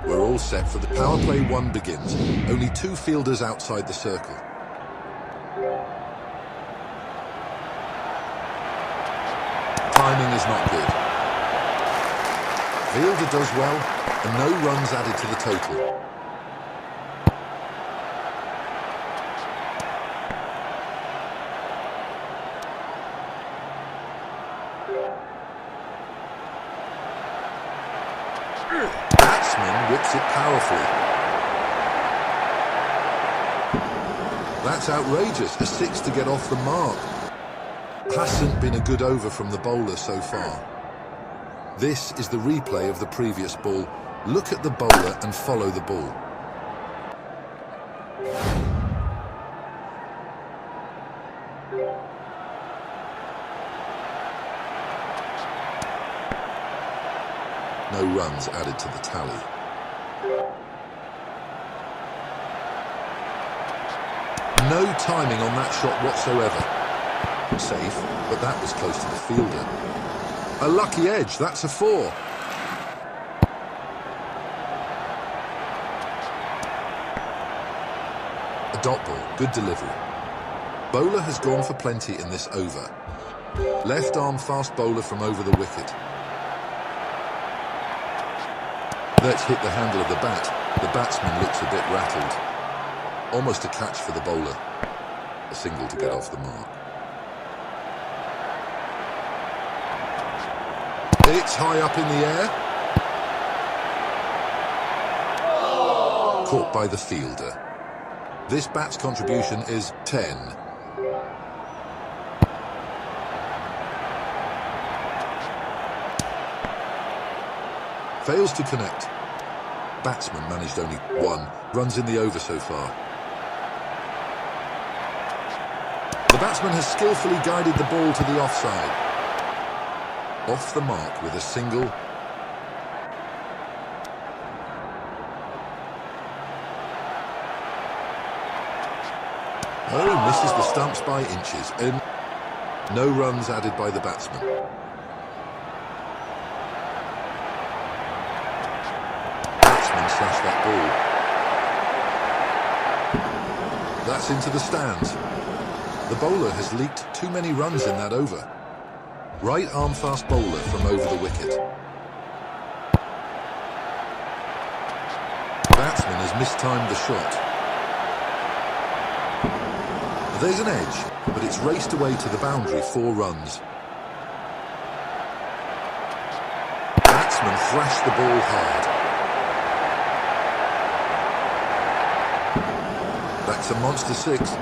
We're all set for the power play one begins. Only 2 fielders outside the circle. Timing is not good. Fielder does well, and no runs added to the total. Batsman whips it powerfully. That's outrageous, a 6 to get off the mark. Hasn't been a good over from the bowler so far. This is the replay of the previous ball. Look at the bowler and follow the ball. No runs added to the tally. No timing on that shot whatsoever. Safe, but that was close to the fielder. A lucky edge, that's a 4. A dot ball, good delivery. Bowler has gone for plenty in this over. Left arm fast bowler from over the wicket. Let's hit the handle of the bat. The batsman looks a bit rattled. Almost a catch for the bowler. A single to get off the mark. It's high up in the air. Caught by the fielder. This bat's contribution is 10. Fails to connect. Batsman managed only 1. Runs in the over so far. The batsman has skillfully guided the ball to the offside. Off the mark with a single. Oh, misses the stumps by inches. And no runs added by the batsman. Batsman slashed that ball. That's into the stands. The bowler has leaked too many runs in that over. Right arm fast bowler from over the wicket. Batsman has mistimed the shot. There's an edge, but it's raced away to the boundary, 4 runs. Batsman thrashed the ball hard. That's a monster 6.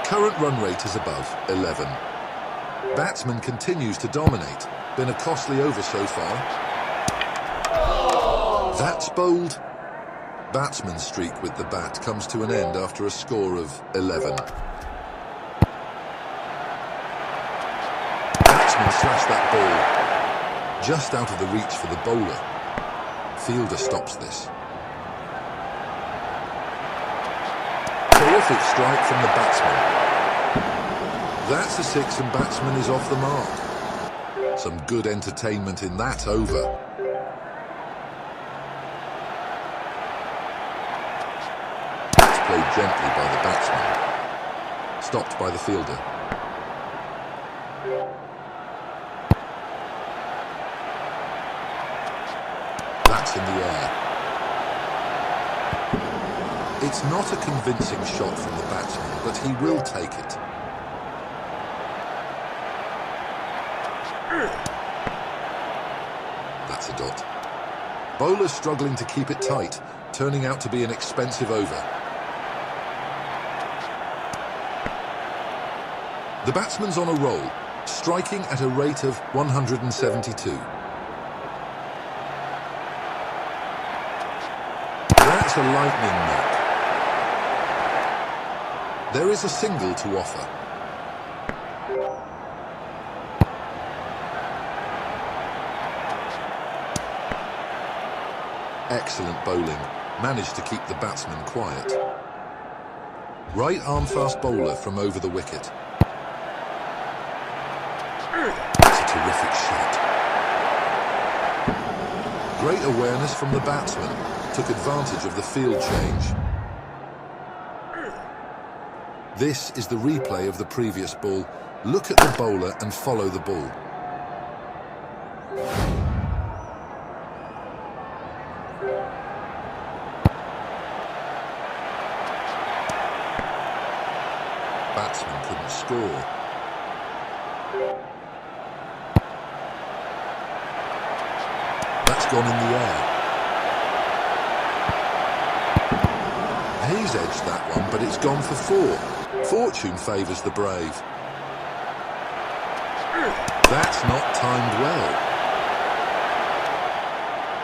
Current run rate is above 11. Batsman continues to dominate. Been a costly over so far. That's bowled. Batsman's streak with the bat comes to an end after a score of 11. Batsman slashed that ball just out of the reach for the bowler. Fielder stops this. Terrific strike from the batsman. That's a 6 and batsman is off the mark. Some good entertainment in that over. It's played gently by the batsman. Stopped by the fielder. That's in the air. It's not a convincing shot from the batsman, but he will take it. That's a dot. Bowler struggling to keep it tight, turning out to be an expensive over. The batsman's on a roll, striking at a rate of 172. That's a lightning knock. There is a single to offer. Excellent bowling. Managed to keep the batsman quiet. Right arm fast bowler from over the wicket. That's a terrific shot. Great awareness from the batsman. Took advantage of the field change. This is the replay of the previous ball. Look at the bowler and follow the ball. Batsman couldn't score. That's gone in the air. He's edged that one, but it's gone for 4. Fortune favours the brave. That's not timed well.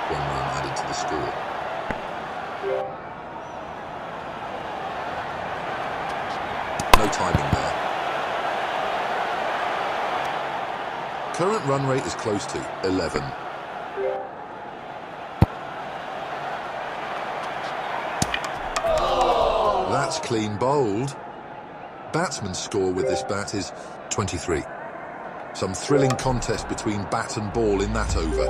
1 run added to the score. No timing there. Current run rate is close to 11. That's clean bowled. Batsman's score with this bat is 23. Some thrilling contest between bat and ball in that over.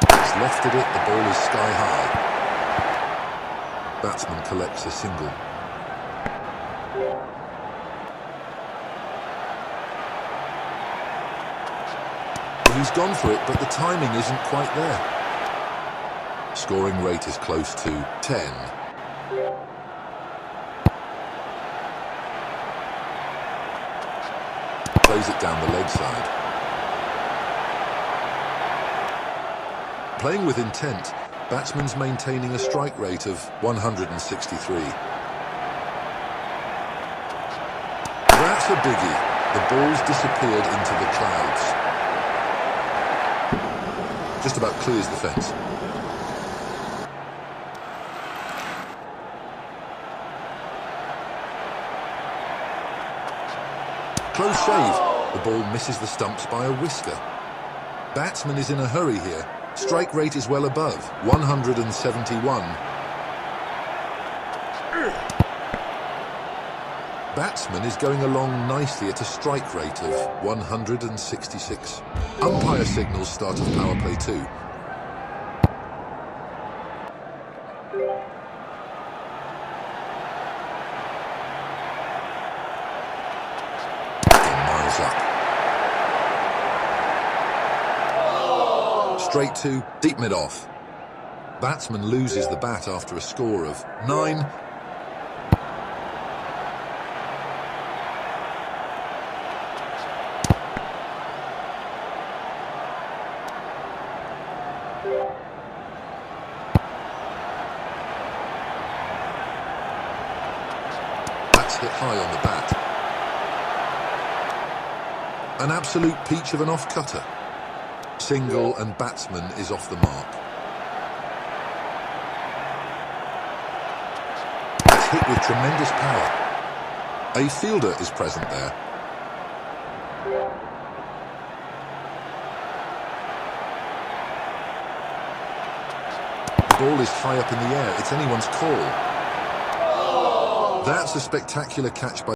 He's lofted it, the ball is sky high. Batsman collects a single. He's gone for it, but the timing isn't quite there. Scoring rate is close to 10. Plays it down the leg side. Playing with intent, batsman's maintaining a strike rate of 163. That's a biggie. The ball's disappeared into the clouds. Just about clears the fence. Close shave. The ball misses the stumps by a whisker. Batsman is in a hurry here. Strike rate is well above, 171. Batsman is going along nicely at a strike rate of 166. Umpire signals start of power play 2. Straight 2, deep mid-off. Batsman loses the bat after a score of 9. That's hit high on the bat. An absolute peach of an off-cutter. Single and batsman is off the mark. It's hit with tremendous power. A fielder is present there. The ball is high up in the air. It's anyone's call. That's a spectacular catch by